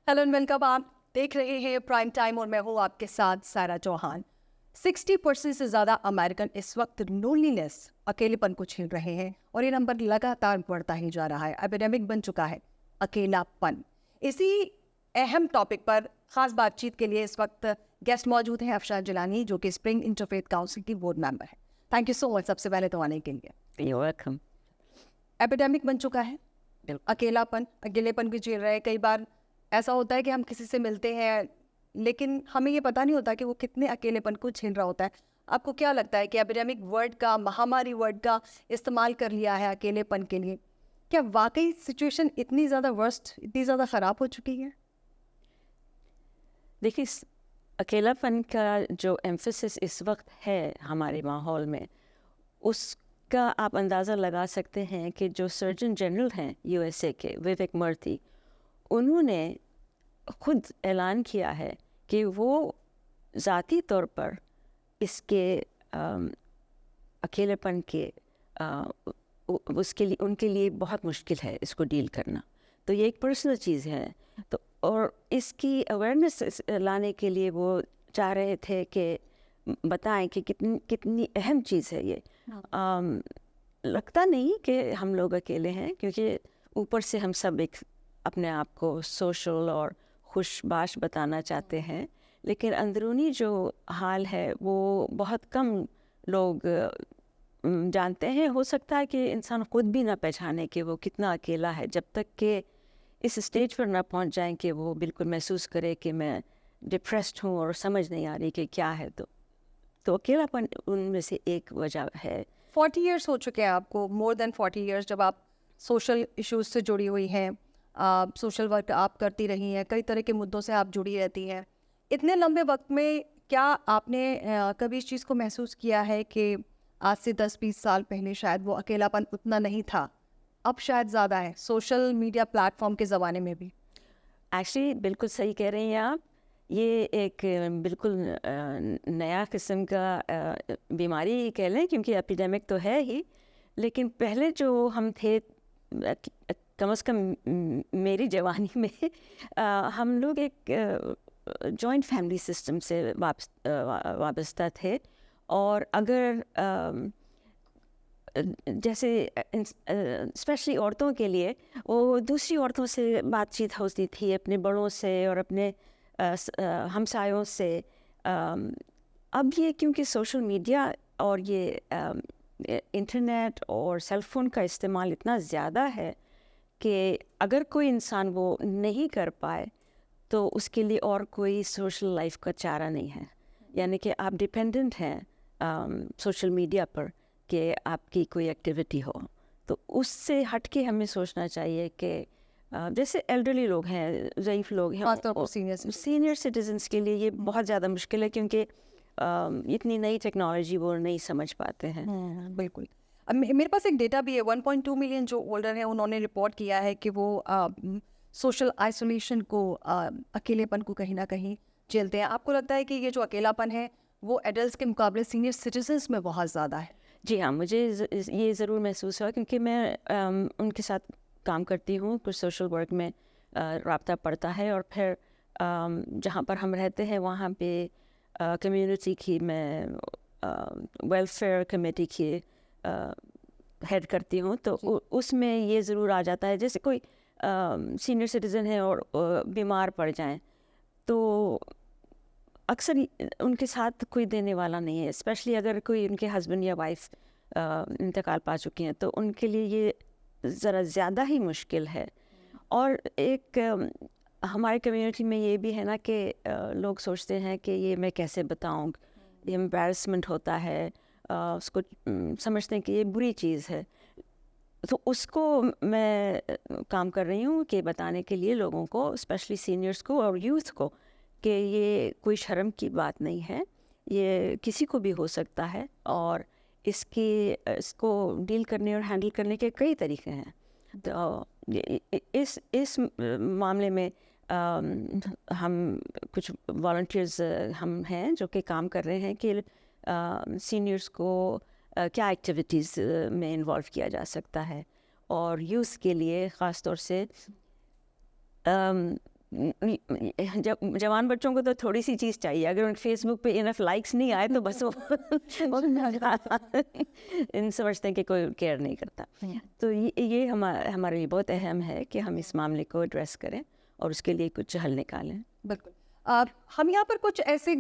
Hello and welcome. आप देख रहे हैं प्राइम टाइम और मैं हूं आपके साथ सारा चौहान। 60% से ज़्यादा अमेरिकन इस वक्त लोनलीनेस अकेलेपन को झेल रहे हैं और ये नंबर लगातार बढ़ता ही जा रहा है। एपिडेमिक बन चुका है अकेलापन। इसी अहम टॉपिक पर खास बातचीत के लिए इस वक्त गेस्ट मौजूद हैं अफशान जिलानी, जो कि स्प्रिंग इंटरफेथ काउंसिल की बोर्ड मेंबर है। थैंक यू सो मच सबसे पहले तो आने के लिए। You're welcome. एपिडेमिक बन चुका है बिल्कुल। अकेलेपन भी झेल रहे हैं। कई बार ऐसा होता है कि हम किसी से मिलते हैं लेकिन हमें ये पता नहीं होता कि वो कितने अकेलेपन को झेल रहा होता है। आपको क्या लगता है कि एपिडेमिक वर्ड का, महामारी वर्ड का इस्तेमाल कर लिया है अकेलेपन के लिए? क्या वाकई सिचुएशन इतनी ज़्यादा वर्स्ट, इतनी ज़्यादा ख़राब हो चुकी है? देखिए, अकेलापन का जो एम्फेसिस इस वक्त है हमारे माहौल में, उसका आप अंदाज़ा लगा सकते हैं कि जो सर्जन जनरल हैं यूएसए के, विवेक मर्ती, उन्होंने खुद ऐलान किया है कि वो ज़ाती तौर पर इसके अकेलेपन के उसके लिए, उनके लिए बहुत मुश्किल है इसको डील करना। तो ये एक पर्सनल चीज़ है। तो और इसकी अवेयरनेस लाने के लिए वो चाह रहे थे कि बताएं कि कितनी कितनी अहम चीज़ है ये। लगता नहीं कि हम लोग अकेले हैं, क्योंकि ऊपर से हम सब एक अपने आप को सोशल और खुशबाश बताना चाहते हैं, लेकिन अंदरूनी जो हाल है वो बहुत कम लोग जानते हैं। हो सकता है कि इंसान खुद भी ना पहचाने कि वो कितना अकेला है, जब तक कि इस स्टेज पर ना पहुंच जाए कि वो बिल्कुल महसूस करे कि मैं डिप्रेस्ड हूँ और समझ नहीं आ रही कि क्या है। तो अकेलापन उनमें से एक वजह है। 40 ईयर्स हो चुके हैं आपको, मोर देन 40 ईयर्स, जब आप सोशल इश्यूज से जुड़ी हुई हैं। सोशल वर्क आप करती रही हैं, कई तरह के मुद्दों से आप जुड़ी रहती हैं। इतने लंबे वक्त में क्या आपने कभी इस चीज़ को महसूस किया है कि आज से 10-20 साल पहले शायद वो अकेलापन उतना नहीं था, अब शायद ज़्यादा है सोशल मीडिया प्लेटफॉर्म के ज़माने में भी? एक्चुअली बिल्कुल सही कह रही हैं आप। ये एक बिल्कुल नया किस्म का बीमारी कह लें, क्योंकि एपिडेमिक तो है ही, लेकिन पहले जो हम थे, कम से कम मेरी जवानी में हम लोग एक जॉइंट फैमिली सिस्टम से वाबस्ता थे। और अगर जैसे स्पेशली औरतों के लिए वो दूसरी औरतों से बातचीत होती थी, अपने बड़ों से और अपने हमसायों से। अब ये क्योंकि सोशल मीडिया और ये इंटरनेट और सेल फ़ोन का इस्तेमाल इतना ज़्यादा है कि अगर कोई इंसान वो नहीं कर पाए तो उसके लिए और कोई सोशल लाइफ का चारा नहीं है। यानी कि आप डिपेंडेंट हैं सोशल मीडिया पर कि आपकी कोई एक्टिविटी हो। तो उससे हट के हमें सोचना चाहिए कि जैसे एल्डरली लोग हैं, ज़ईफ़ लोग हैं, खासतौर पर सीनियर सिटीजन्स के लिए ये बहुत ज़्यादा मुश्किल है, क्योंकि इतनी नई टेक्नोलॉजी वो नहीं समझ पाते हैं। बिल्कुल। अब मेरे पास एक डेटा भी है, 1.2 मिलियन जो ओल्डर हैं उन्होंने रिपोर्ट किया है कि वो सोशल आइसोलेशन को, अकेलेपन को कहीं ना कहीं झेलते हैं। आपको लगता है कि ये जो अकेलापन है वो एडल्ट के मुकाबले सीनियर सिटीजन्स में बहुत ज़्यादा है? जी हाँ, मुझे ये ज़रूर महसूस हुआ, क्योंकि मैं उनके साथ काम करती हूँ, कुछ सोशल वर्क में राब्ता पड़ता है। और फिर जहाँ पर हम रहते हैं वहाँ पे कम्युनिटी की मैं वेलफेयर कमेटी की हेड करती हूँ। तो उसमें ये ज़रूर आ जाता है, जैसे कोई सीनियर सिटीज़न है और बीमार पड़ जाएं, तो अक्सर उनके साथ कोई देने वाला नहीं है, स्पेशली अगर कोई उनके हस्बैंड या वाइफ इंतकाल पा चुकी हैं, तो उनके लिए ये ज़रा ज़्यादा ही मुश्किल है। और एक हमारी कम्युनिटी में ये भी है ना कि लोग सोचते हैं कि ये मैं कैसे बताऊं, ये एम्बैरसमेंट होता है, उसको समझते हैं कि ये बुरी चीज़ है। तो उसको मैं काम कर रही हूँ कि बताने के लिए लोगों को, स्पेशली सीनियर्स को और यूथ को, कि ये कोई शर्म की बात नहीं है, ये किसी को भी हो सकता है और इसको डील करने और हैंडल करने के कई तरीके हैं। तो इस मामले में हम कुछ वॉलंटियर्स हम हैं जो कि काम कर रहे हैं कि सीनियर्स को क्या एक्टिविटीज़ में इन्वॉल्व किया जा सकता है। और यूथ के लिए ख़ास तौर से जब जवान बच्चों को तो थोड़ी सी चीज़ चाहिए, अगर उन फेसबुक पे इनफ लाइक्स नहीं आए तो बस वो इन समझते हैं कि कोई केयर नहीं करता। तो ये हमारे लिए बहुत अहम है कि हम इस मामले को एड्रेस करें और उसके लिए कुछ हल निकालें। बिल्कुल। हम यहाँ पर कुछ ऐसे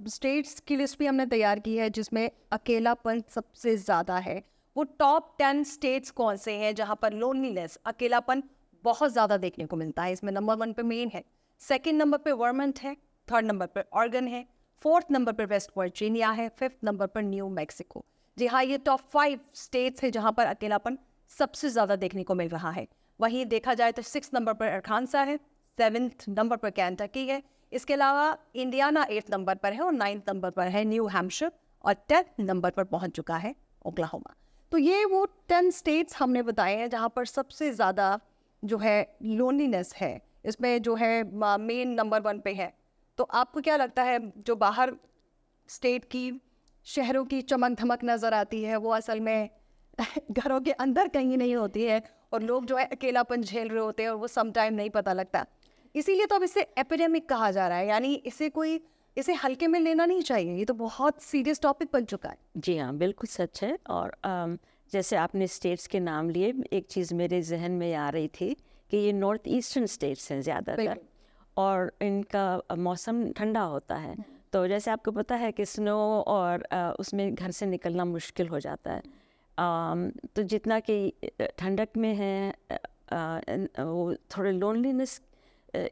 स्टेट्स की लिस्ट भी हमने तैयार की है जिसमें अकेलापन सबसे ज़्यादा है। वो टॉप 10 स्टेट्स कौन से हैं जहाँ पर लोनलीनेस, अकेलापन बहुत ज़्यादा देखने को मिलता है। इसमें नंबर 1 पे मेन है, सेकंड नंबर पे वर्मंट है, थर्ड नंबर पे ऑरेगन है, फोर्थ नंबर पे वेस्ट वर्जीनिया है, फिफ्थ नंबर पर न्यू मैक्सिको। जी हाँ, ये टॉप 5 स्टेट्स है जहाँ पर अकेलापन सबसे ज़्यादा देखने को मिल रहा है। वहीं देखा जाए तो 6th नंबर पर अरकानसा है, 7th नंबर पर केंटकी है, इसके अलावा इंडियाना 8th नंबर पर है और 9th नंबर पर है न्यू हैम्पशायर और 10th नंबर पर पहुंच चुका है ओक्लाहोमा। तो ये वो 10 स्टेट्स हमने बताए हैं जहां पर सबसे ज़्यादा जो है लोनलीनेस है। इसमें जो है मेन नंबर 1 पे है। तो आपको क्या लगता है जो बाहर स्टेट की शहरों की चमक धमक नज़र आती है वो असल में घरों के अंदर कहीं नहीं होती है और लोग जो है अकेलापन झेल रहे होते हैं और वो सम टाइम नहीं पता लगता। इसीलिए तो अब इसे एपिडेमिक कहा जा रहा है, यानी इसे हल्के में लेना नहीं चाहिए। ये तो बहुत सीरियस टॉपिक बन चुका है। जी हाँ, बिल्कुल सच है। और जैसे आपने स्टेट्स के नाम लिए, एक चीज़ मेरे जहन में आ रही थी कि ये नॉर्थ ईस्टर्न स्टेट्स हैं ज़्यादातर और इनका मौसम ठंडा होता है। तो जैसे आपको पता है कि स्नो और उसमें घर से निकलना मुश्किल हो जाता है। तो जितना कि ठंडक में है वो थोड़े लोनलीनेस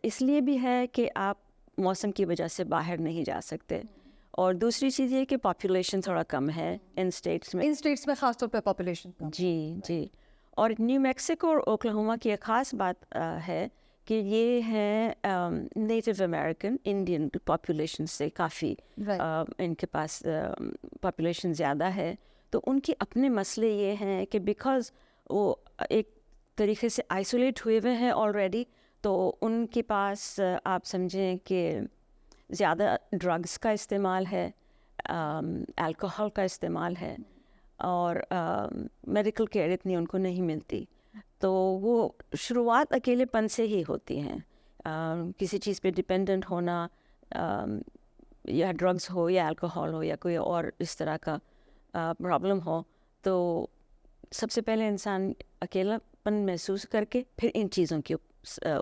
इसलिए भी है कि आप मौसम की वजह से बाहर नहीं जा सकते। और दूसरी चीज़ ये कि पॉपुलेशन थोड़ा कम है इन स्टेट्स में ख़ासतौर पे पॉपुलेशन कम। जी। और न्यू मैक्सिको और ओक्लाहोमा की एक ख़ास बात है कि ये हैं नेटिव अमेरिकन इंडियन पॉपुलेशन से काफ़ी इनके पास पॉपुलेशन ज़्यादा है। तो उनके अपने मसले ये हैं कि बिकॉज़ वो एक तरीके से आइसोलेट हुए हुए हैं ऑलरेडी, तो उनके पास आप समझें कि ज़्यादा ड्रग्स का इस्तेमाल है, अल्कोहल का इस्तेमाल है और मेडिकल केयर इतनी उनको नहीं मिलती। तो वो शुरुआत अकेलेपन से ही होती हैं। किसी चीज़ पे डिपेंडेंट होना, या ड्रग्स हो या अल्कोहल हो या कोई और इस तरह का प्रॉब्लम हो, तो सबसे पहले इंसान अकेलापन महसूस करके फिर इन चीज़ों के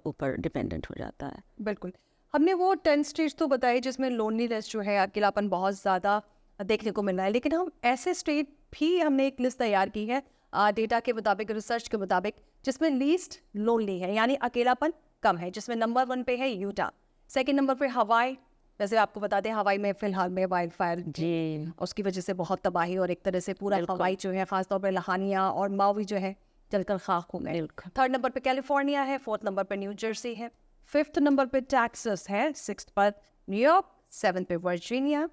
ऊपर डिपेंडेंट हो जाता है। बिल्कुल। हमने वो 10 स्टेट्स तो बताए जिसमें लोनलीनेस जो है, अकेलापन बहुत ज़्यादा देखने को मिल रहा है, लेकिन हम ऐसे स्टेट भी हमने एक लिस्ट तैयार की है डेटा के मुताबिक, रिसर्च के मुताबिक, जिसमें लीस्ट लोनली है, यानी अकेलापन कम है। जिसमें नंबर 1 पे है यूटा, सेकंड नंबर पे हवाई। वैसे आपको बता दें हवाई में फिलहाल में वाइल्ड फायर जी, उसकी वजह से बहुत तबाही और एक तरह से पूरा हवाई जो है, खासतौर पर लहानिया और मावी जो है जलकर खाक हो गए। थर्ड नंबर पे कैलिफोर्निया है, फोर्थ नंबर पे न्यू जर्सी है, फिफ्थ नंबर पे टेक्सास है, सिक्स्थ पर न्यूयॉर्क, सेवन्थ पे वर्जीनिया,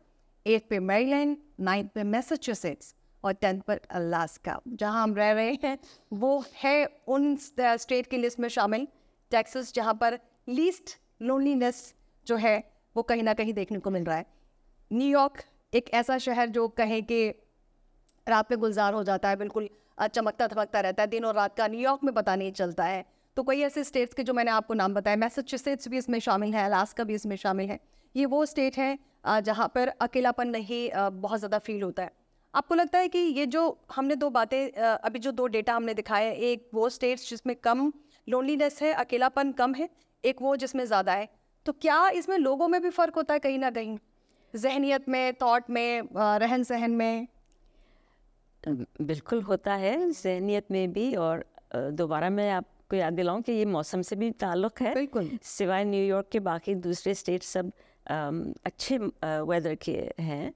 8th पे मैरीलैंड, 9th पे मैसाचुसेट्स और 10th पर अलास्का। जहां हम रह रहे हैं वो है उन स्टेट की लिस्ट में शामिल टेक्सास, जहां पर लीस्ट लोनलीनेस जो है वो कहीं ना कहीं देखने को मिल रहा है। न्यूयॉर्क एक ऐसा शहर जो कहें कि रात में गुलजार हो जाता है, बिल्कुल चमकता धमकता रहता है, दिन और रात का न्यूयॉर्क में पता नहीं चलता है। तो कई ऐसे स्टेट्स के जो मैंने आपको नाम बताया, मैसाचुसेट्स भी इसमें शामिल है, अलास्का भी इसमें शामिल है। ये वो स्टेट है जहाँ पर अकेलापन नहीं बहुत ज़्यादा फील होता है। आपको लगता है कि ये जो हमने दो बातें अभी जो 2 डेटा हमने दिखाए, एक वो स्टेट्स जिसमें कम लोनलीनेस है, अकेलापन कम है, एक वो जिसमें ज़्यादा है, तो क्या इसमें लोगों में भी फ़र्क होता है कहीं ना कहीं, जहनियत में, थॉट में, रहन सहन में? बिल्कुल होता है, ज़हनियत में भी। और दोबारा मैं आपको याद दिलाऊं कि ये मौसम से भी ताल्लुक़ है। बिल्कुल। सिवाय न्यूयॉर्क के बाकी दूसरे स्टेट सब अच्छे वेदर के हैं।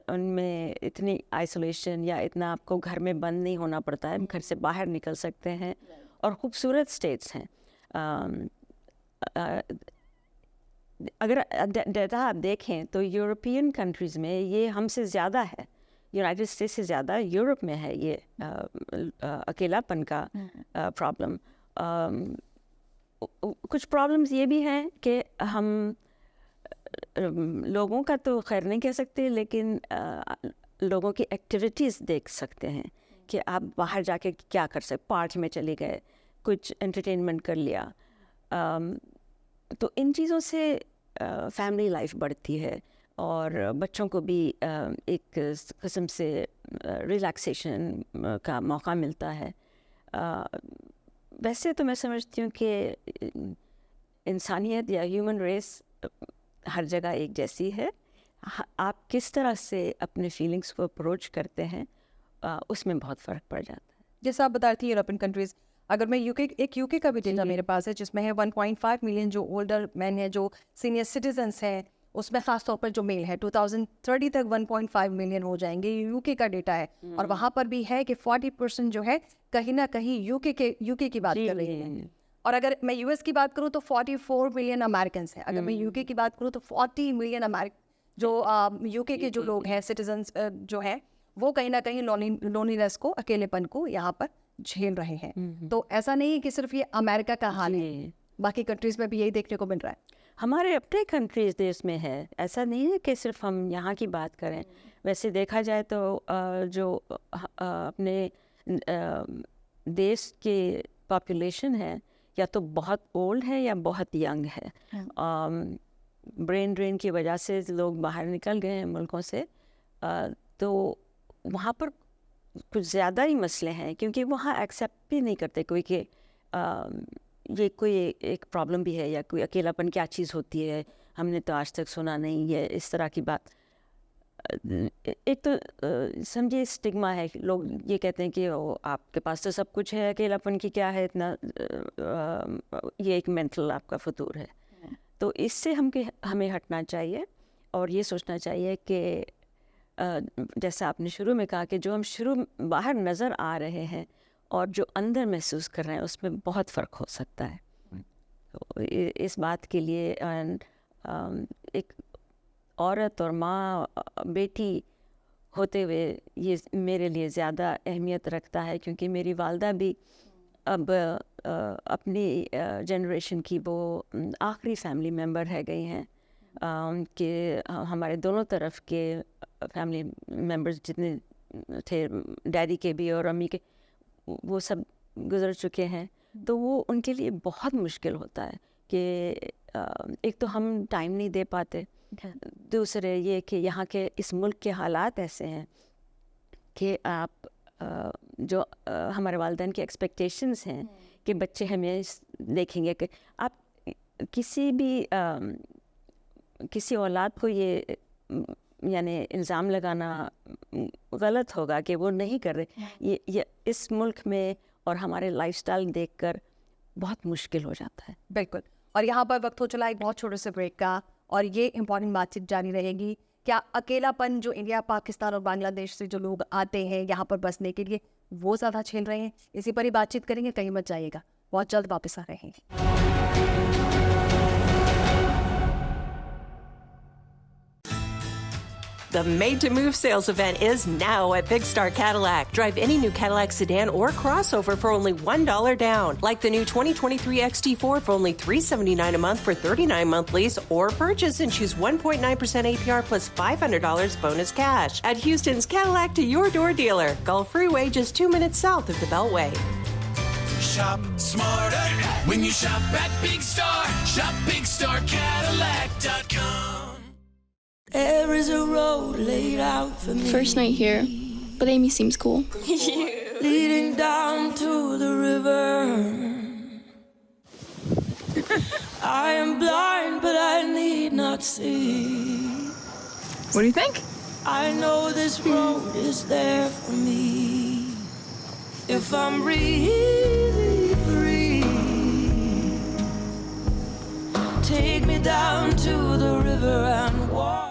उनमें इतनी आइसोलेशन या इतना आपको घर में बंद नहीं होना पड़ता है, घर से बाहर निकल सकते हैं और खूबसूरत स्टेट्स हैं। अगर डेटा आप देखें तो यूरोपियन कंट्रीज़ में ये हमसे ज़्यादा है, यूनाइटेड स्टेट्स से ज़्यादा यूरोप में है ये अकेलापन का प्रॉब्लम। कुछ प्रॉब्लम्स ये भी हैं कि हम लोगों का तो खैर नहीं कह सकते, लेकिन लोगों की एक्टिविटीज़ देख सकते हैं कि आप बाहर जाके क्या कर सकते, पार्क में चले गए, कुछ एंटरटेनमेंट कर लिया। तो इन चीज़ों से फैमिली लाइफ बढ़ती है और बच्चों को भी एक किस्म से रिलैक्सेशन का मौका मिलता है। वैसे तो मैं समझती हूँ कि इंसानियत या ह्यूमन रेस हर जगह एक जैसी है। आप किस तरह से अपने फीलिंग्स को अप्रोच करते हैं उसमें बहुत फ़र्क पड़ जाता है। जैसा आप बता रही थी यूरोपियन कंट्रीज़, अगर मैं यूके का भी डेटा मेरे पास है जिसमें है 1.5 मिलियन जो ओल्डर मैन है, जो सीनियर सिटीजन्स हैं, उसमें ख़ास तौर पर जो मेल है 2030 तक 1.5 मिलियन हो जाएंगे, यूके का डेटा है। और वहाँ पर भी है कि 40% जो है कहीं ना कहीं यूके की बात कर रही है। और अगर मैं यूएस की बात करूँ तो 44 मिलियन अमेरिकन हैं। अगर मैं यूके की बात करूँ तो 40 मिलियन जो यूके के जो लोग हैं सिटीजन्स जो हैं वो कहीं ना कहीं लोनलीनेस को, अकेलेपन को यहाँ पर झेल रहे हैं। तो ऐसा नहीं है कि सिर्फ ये अमेरिका का हाल है, बाकी कंट्रीज़ में भी यही देखने को मिल रहा है। हमारे अपने कंट्रीज देश में है, ऐसा नहीं है कि सिर्फ हम यहाँ की बात करें। वैसे देखा जाए तो जो अपने देश के पॉपुलेशन है या तो बहुत ओल्ड है या बहुत यंग है। ब्रेन ड्रेन की वजह से लोग बाहर निकल गए हैं मुल्कों से, तो वहाँ पर कुछ ज़्यादा ही मसले हैं क्योंकि वहाँ एक्सेप्ट भी नहीं करते कोई कि ये कोई एक प्रॉब्लम भी है या कोई अकेलापन क्या चीज़ होती है, हमने तो आज तक सुना नहीं है इस तरह की बात। एक तो समझिए स्टिग्मा है, लोग ये कहते हैं कि आपके पास तो सब कुछ है, अकेलापन की क्या है इतना, ये एक मेंटल आपका फतूर है। तो इससे हमें हटना चाहिए और ये सोचना चाहिए कि जैसा आपने शुरू में कहा कि जो हम बाहर नज़र आ रहे हैं और जो अंदर महसूस कर रहे हैं उसमें बहुत फ़र्क हो सकता है। तो इस बात के लिए एक औरत और माँ बेटी होते हुए ये मेरे लिए ज़्यादा अहमियत रखता है क्योंकि मेरी वालदा भी अब अपनी जनरेशन की वो आखिरी फैमिली मेम्बर रह गई हैं कि हमारे दोनों तरफ के फैमिली मेम्बर्स जितने थे, डैडी के भी और अम्मी के, वो सब गुज़र चुके हैं। तो वो उनके लिए बहुत मुश्किल होता है कि एक तो हम टाइम नहीं दे पाते, दूसरे ये कि यहाँ के इस मुल्क के हालात ऐसे हैं कि आप जो हमारे वालिदैन की एक्सपेक्टेशंस हैं कि बच्चे हमें देखेंगे कि आप किसी औलाद को ये यानी इल्ज़ाम लगाना गलत होगा कि वो नहीं कर रहे। ये इस मुल्क में और हमारे लाइफस्टाइल देखकर बहुत मुश्किल हो जाता है। बिल्कुल। और यहाँ पर वक्त हो चला एक बहुत छोटे से ब्रेक का, और ये इम्पॉर्टेंट बातचीत जारी रहेगी। क्या अकेलापन जो इंडिया, पाकिस्तान और बांग्लादेश से जो लोग आते हैं यहाँ पर बसने के लिए, वो ज़्यादा झेल रहे हैं? इसी पर ही बातचीत करेंगे, कहीं मत जाइएगा, बहुत जल्द वापस आ रहे हैं। The Made to Move sales event is now at Big Star Cadillac. Drive any new Cadillac sedan or crossover for only $1 down, like the new 2023 XT4 for only $379 a month for 39-month lease, or purchase and choose 1.9% APR plus $500 bonus cash at Houston's Cadillac to Your Door dealer. Gulf Freeway, just 2 minutes south of the Beltway. Shop smarter when you shop at Big Star. Shop BigStarCadillac.com. There is a road laid out for me. First night here, but Amy seems cool. Leading down to the river. I am blind, but I need not see. What do you think? I know this road is there for me. If I'm really free, take me down to the river and walk.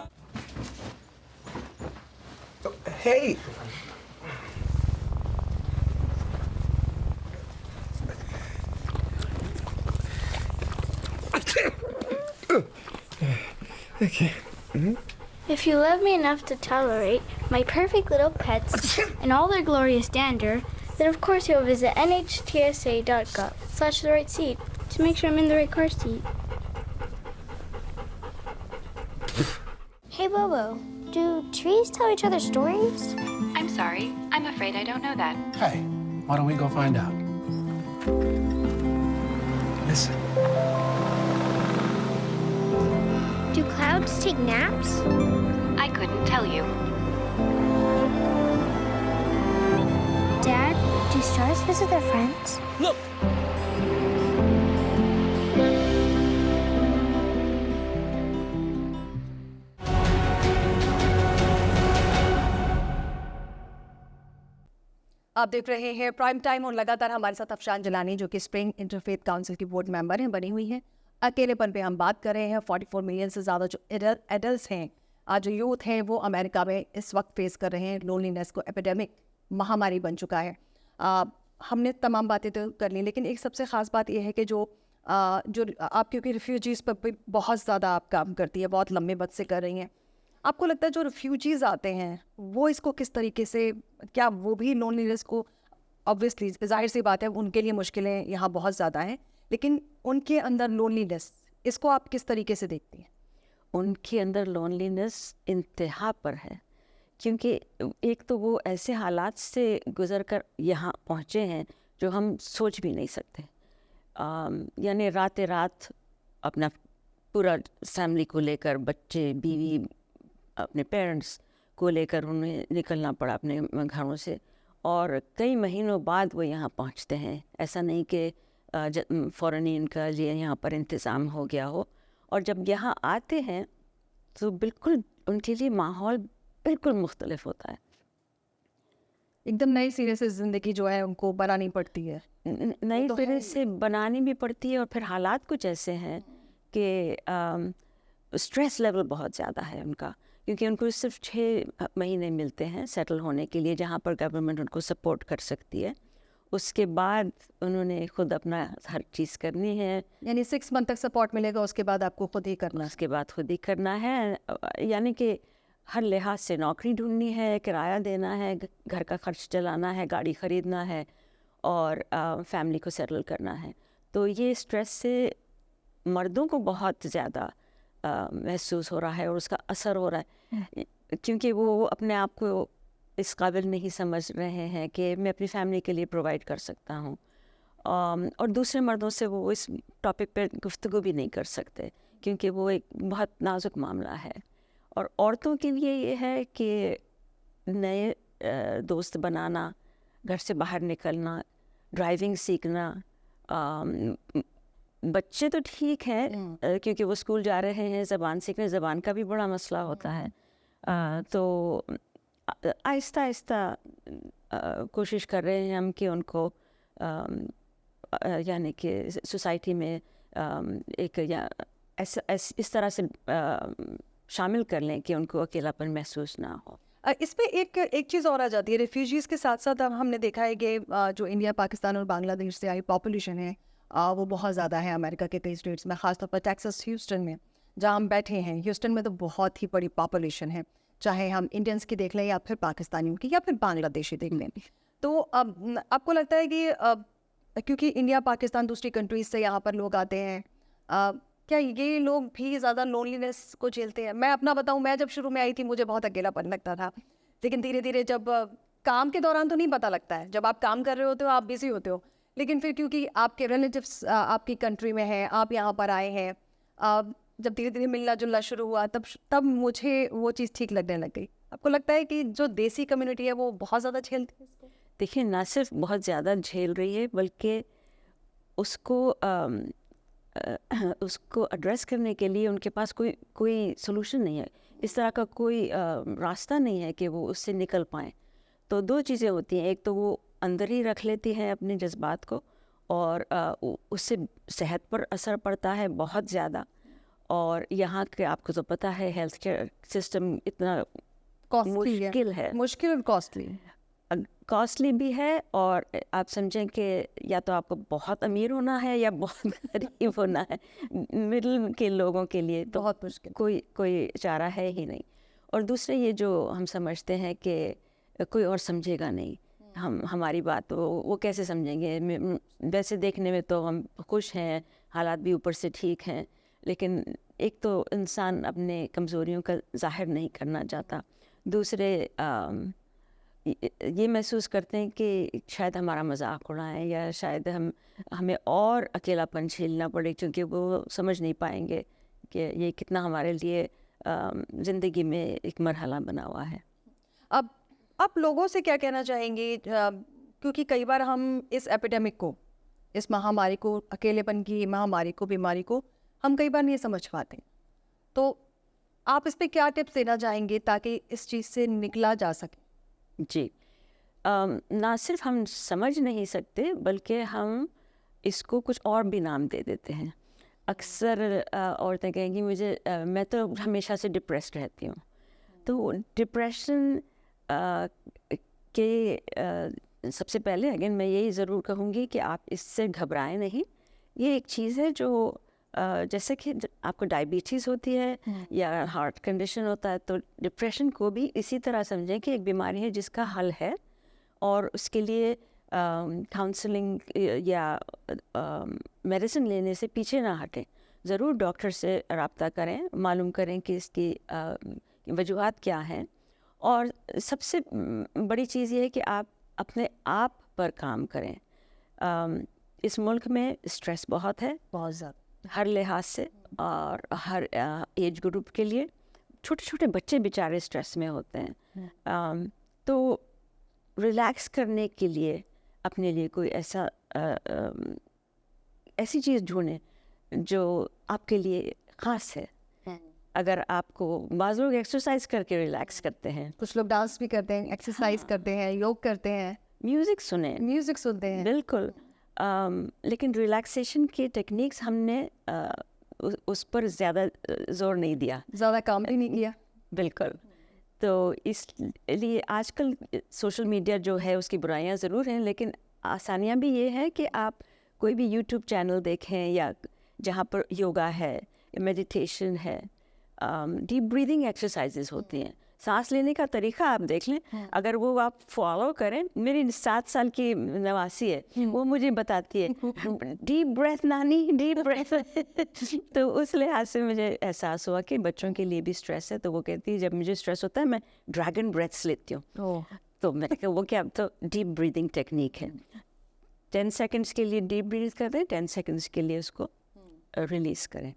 Hey! Okay. If you love me enough to tolerate my perfect little pets and all their glorious dander, then of course you'll visit nhtsa.gov/the right seat to make sure I'm in the right car seat. Hey Bobo, do trees tell each other stories? I'm sorry, I'm afraid I don't know that. Hey, why don't we go find out? Listen. Do clouds take naps? I couldn't tell you. Dad, do stars visit their friends? Look! आप देख रहे हैं prime time और लगातार हमारे साथ अफशान जलानी जो कि स्प्रिंग इंटरफेथ काउंसिल की बोर्ड मेंबर हैं, बनी हुई हैं। अकेलेपन पे हम बात कर रहे हैं। 44 मिलियन से ज़्यादा जो एडल्ट हैं, आज जो यूथ हैं, वो अमेरिका में इस वक्त फेस कर रहे हैं लोनलीनेस को। एपिडेमिक महामारी बन चुका है। हमने तमाम बातें तो कर ली, लेकिन एक सबसे ख़ास बात यह है कि जो आप क्योंकि रिफ्यूजीज़ पर भी बहुत ज़्यादा आप काम करती है, बहुत लंबे वक्त से कर रही हैं। आपको लगता है जो रिफ्यूजीज़ आते हैं वो इसको किस तरीके से, क्या वो भी लोनलीनेस को, ऑब्वियसली जाहिर सी बात है उनके लिए मुश्किलें यहाँ बहुत ज़्यादा हैं, लेकिन उनके अंदर लोनलीनेस, इसको आप किस तरीके से देखती हैं? उनके अंदर लोनलीनेस इंतहा पर है, क्योंकि एक तो वो ऐसे हालात से गुज़र कर यहाँ पहुँचे हैं जो हम सोच भी नहीं सकते। यानी रात अपना पूरा फैमिली को लेकर, बच्चे, बीवी, अपने पेरेंट्स को लेकर उन्हें निकलना पड़ा अपने घरों से, और कई महीनों बाद वो यहाँ पहुँचते हैं। ऐसा नहीं कि फ़ौरन ही इनका लिए यहाँ पर इंतज़ाम हो गया हो, और जब यहाँ आते हैं तो बिल्कुल उनके लिए माहौल बिल्कुल मुख्तलिफ होता है। एकदम नई सिरे से ज़िंदगी जो है उनको बनानी पड़ती है। नई तो तरह है। से बनानी भी पड़ती है, और फिर हालात कुछ ऐसे हैं कि स्ट्रेस लेवल बहुत ज़्यादा है उनका, क्योंकि उनको सिर्फ 6 महीने मिलते हैं सेटल होने के लिए, जहाँ पर गवर्नमेंट उनको सपोर्ट कर सकती है। उसके बाद उन्होंने खुद अपना हर चीज़ करनी है। यानी 6 मंथ तक सपोर्ट मिलेगा, उसके बाद आपको खुद ही करना है। उसके बाद खुद ही करना है, यानी कि हर लिहाज से नौकरी ढूंढनी है, किराया देना है, घर का खर्च चलाना है, गाड़ी ख़रीदना है, और फैमिली को सेटल करना है। तो ये स्ट्रेस से मर्दों को बहुत ज़्यादा महसूस हो रहा है, और उसका असर हो रहा है, क्योंकि वो अपने आप को इस काबिल नहीं समझ रहे हैं कि मैं अपनी फैमिली के लिए प्रोवाइड कर सकता हूँ, और दूसरे मर्दों से वो इस टॉपिक पे गुफ्तगू भी नहीं कर सकते, क्योंकि वो एक बहुत नाजुक मामला है। और औरतों के लिए ये है कि नए दोस्त बनाना, घर से बाहर निकलना, ड्राइविंग सीखना। बच्चे तो ठीक हैं क्योंकि वो स्कूल जा रहे हैं, ज़बान सीखने, ज़बान का भी बड़ा मसला होता है। तो आहिस्ता आहिस्ता कोशिश कर रहे हैं हम कि उनको यानी कि सोसाइटी में एक या इस तरह से शामिल कर लें कि उनको अकेलापन महसूस ना हो। इस पे एक चीज़ और आ जाती है, रिफ्यूजीज़ के साथ साथ अब हमने देखा है कि जो इंडिया, पाकिस्तान और बांग्लादेश से आई पॉपुलेशन है वो बहुत ज़्यादा है अमेरिका के कई स्टेट्स में, ख़ासतौर पर टेक्सास, ह्यूस्टन में जहाँ हम बैठे हैं। ह्यूस्टन में तो बहुत ही बड़ी पॉपुलेशन है, चाहे हम इंडियंस की देख लें या फिर पाकिस्तानियों की या फिर बांग्लादेशी देख लें। तो आपको लगता है कि क्योंकि इंडिया, पाकिस्तान, दूसरी कंट्रीज से यहाँ पर लोग आते हैं, क्या ये लोग भी ज़्यादा लोनलीनेस को झेलते हैं? मैं अपना बताऊँ, मैं जब शुरू में आई थी मुझे बहुत अकेलापन लगता था, लेकिन धीरे धीरे जब काम के दौरान तो नहीं पता लगता है, जब आप काम कर रहे होते हो आप बिजी होते हो, लेकिन फिर क्योंकि आपके रिलेटिव्स आपकी कंट्री में हैं, आप यहाँ पर आए हैं, जब धीरे धीरे मिलना जुलना शुरू हुआ तब मुझे वो चीज़ ठीक लगने लग गई। आपको लगता है कि जो देसी कम्युनिटी है वो बहुत ज़्यादा झेलती है इसको? देखिए, ना सिर्फ बहुत ज़्यादा झेल रही है, बल्कि उसको एड्रेस करने के लिए उनके पास कोई सलूशन नहीं है। इस तरह का कोई रास्ता नहीं है कि वो उससे निकल पाएँ। तो 2 चीज़ें होती हैं, एक तो वो अंदर ही रख लेती हैं अपने जज्बात को, और उससे सेहत पर असर पड़ता है बहुत ज़्यादा। और यहाँ के आपको तो पता है हेल्थ केयर सिस्टम इतना मुश्किल है, मुश्किल और कॉस्टली भी है, और आप समझें कि या तो आपको बहुत अमीर होना है या बहुत गरीब होना है। मिडिल के लोगों के लिए तो बहुत मुश्किल, कोई चारा है ही नहीं। और दूसरे ये जो हम समझते हैं कि कोई और समझेगा नहीं हमारी बात, वो कैसे समझेंगे? वैसे देखने में तो हम खुश हैं, हालात भी ऊपर से ठीक हैं, लेकिन एक तो इंसान अपने कमज़ोरियों का ज़ाहिर नहीं करना चाहता, दूसरे ये महसूस करते हैं कि शायद हमारा मजाक उड़ाएं, या शायद हमें और अकेलापन झेलना पड़े, क्योंकि वो समझ नहीं पाएंगे कि ये कितना हमारे लिए ज़िंदगी में एक मरहला बना हुआ है। अब आप लोगों से क्या कहना चाहेंगे, क्योंकि कई बार हम इस एपिडेमिक को, इस महामारी को, अकेलेपन की महामारी को, बीमारी को हम कई बार नहीं समझ पाते, तो आप इस पे क्या टिप्स देना चाहेंगे ताकि इस चीज़ से निकला जा सके? जी, ना सिर्फ हम समझ नहीं सकते बल्कि हम इसको कुछ और भी नाम दे देते हैं। अक्सर औरतें कहेंगी मैं तो हमेशा से डिप्रेस्ड रहती हूँ। तो डिप्रेशन के सबसे पहले अगेन मैं यही ज़रूर कहूँगी कि आप इससे घबराएं नहीं। ये एक चीज़ है जो जैसे कि आपको डायबिटीज़ होती है या हार्ट कंडीशन होता है, तो डिप्रेशन को भी इसी तरह समझें कि एक बीमारी है जिसका हल है, और उसके लिए काउंसलिंग या मेडिसिन लेने से पीछे ना हटें। ज़रूर डॉक्टर से रब्ता करें, मालूम करें कि इसकी वजूहात क्या हैं, और सबसे बड़ी चीज़ ये है कि आप अपने आप पर काम करें। इस मुल्क में स्ट्रेस बहुत है, बहुत ज़्यादा, हर लिहाज से, और हर एज ग्रुप के लिए। छोटे छोटे बच्चे बेचारे स्ट्रेस में होते हैं। तो रिलैक्स करने के लिए अपने लिए कोई ऐसी चीज़ ढूंढें जो आपके लिए ख़ास है। अगर आपको बाज़ लोग एक्सरसाइज करके रिलैक्स करते हैं, कुछ लोग डांस भी करते हैं, एक्सरसाइज करते हैं, योग करते हैं, म्यूज़िक सुने, म्यूज़िक सुनते हैं। बिल्कुल। लेकिन रिलैक्सेशन की टेक्निक्स हमने उस पर ज़्यादा ज़ोर नहीं दिया, ज़्यादा काम भी नहीं किया। बिल्कुल। तो इसलिए आजकल सोशल मीडिया जो है उसकी बुराइयां ज़रूर हैं, लेकिन आसानियां भी ये है कि आप कोई भी यूट्यूब चैनल देखें या जहाँ पर योगा है, मेडिटेशन है, डीप ब्रीदिंग एक्सरसाइजेस होती हैं, सांस लेने का तरीका आप देख लें। अगर वो आप फॉलो करें, मेरी 7 साल की नवासी है, वो मुझे बताती है डीप ब्रेथ नानी, डीप ब्रेथ। तो उस लिहाज से मुझे एहसास हुआ कि बच्चों के लिए भी स्ट्रेस है, तो वो कहती है जब मुझे स्ट्रेस होता है मैं ड्रैगन ब्रेथ्स लेती हूँ। तो मैंने कहा वो क्या, तो डीप ब्रीदिंग टेक्निक है। 10 सेकेंड्स के लिए डीप ब्रीथ करते हैं, 10 सेकेंड्स के लिए उसको रिलीज़ करें।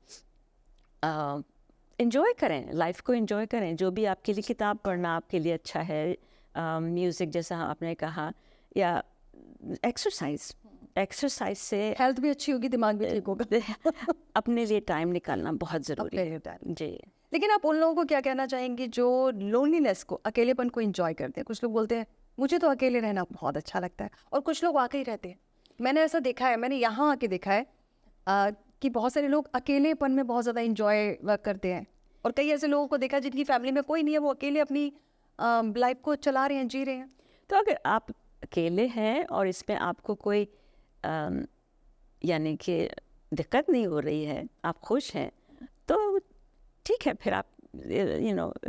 एंजॉय करें, लाइफ को एंजॉय करें। जो भी आपके लिए, किताब पढ़ना आपके लिए अच्छा है, म्यूज़िक जैसा आपने कहा, या एक्सरसाइज से हेल्थ भी अच्छी होगी, दिमाग भी ठीक होगा। अपने लिए टाइम निकालना बहुत ज़रूरी है। जी। लेकिन आप उन लोगों को क्या कहना चाहेंगे जो लोनलीनेस को, अकेलेपन को एंजॉय करते हैं? कुछ लोग बोलते हैं मुझे तो अकेले रहना बहुत अच्छा लगता है, और कुछ लोग वाकई रहते हैं। मैंने ऐसा देखा है, मैंने यहाँ आके देखा है कि बहुत सारे लोग अकेलेपन में बहुत ज़्यादा इंजॉय करते हैं, और कई ऐसे लोगों को देखा जिनकी फैमिली में कोई नहीं है, वो अकेले अपनी लाइफ को चला रहे हैं, जी रहे हैं। तो अगर आप अकेले हैं और इसमें आपको कोई यानी कि दिक्कत नहीं हो रही है, आप खुश हैं, तो ठीक है, फिर आप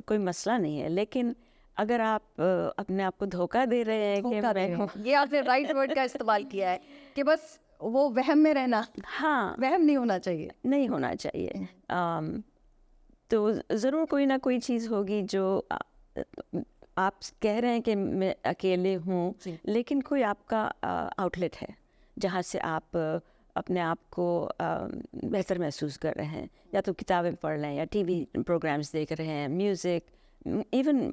कोई मसला नहीं है। लेकिन अगर आप अपने आप को धोखा दे रहे हैं कि ये आपने राइट वर्ड का इस्तेमाल किया है कि बस वो वहम में रहना, हाँ, वहम नहीं होना चाहिए, नहीं होना चाहिए। तो ज़रूर कोई ना कोई चीज़ होगी जो आप कह रहे हैं कि मैं अकेले हूँ, लेकिन कोई आपका आउटलेट है जहाँ से आप अपने आप को बेहतर महसूस कर रहे हैं। या तो किताबें पढ़ लें, या टीवी प्रोग्राम्स देख रहे हैं, म्यूज़िक, इवन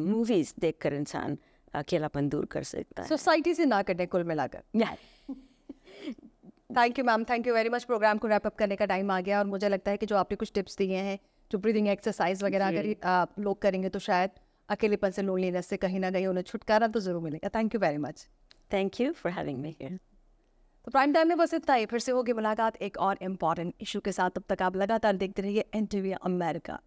मूवीज़ देखकर इंसान अकेलापन दूर कर सकता है। सोसाइटी से ना कटें कुल मिलाकर। Thank you ma'am, thank you very much. Program को रैप अप करने का टाइम आ गया, और मुझे लगता है कि जो आपने कुछ टिप्स दिए हैं, जो ब्रीदिंग एक्सरसाइज वगैरह अगर लोग करेंगे तो शायद अकेलेपन से, लोनलीनेस से कहीं ना कहीं उन्हें छुटकारा तो ज़रूर मिलेगा। Thank you very much. Thank you for having me here. तो प्राइम टाइम में बस इतना ही। फिर से होगी मुलाकात एक और इम्पॉर्टेंट इशू के साथ। तब तक आप लगातार देखते रहिए NTV अमेरिका।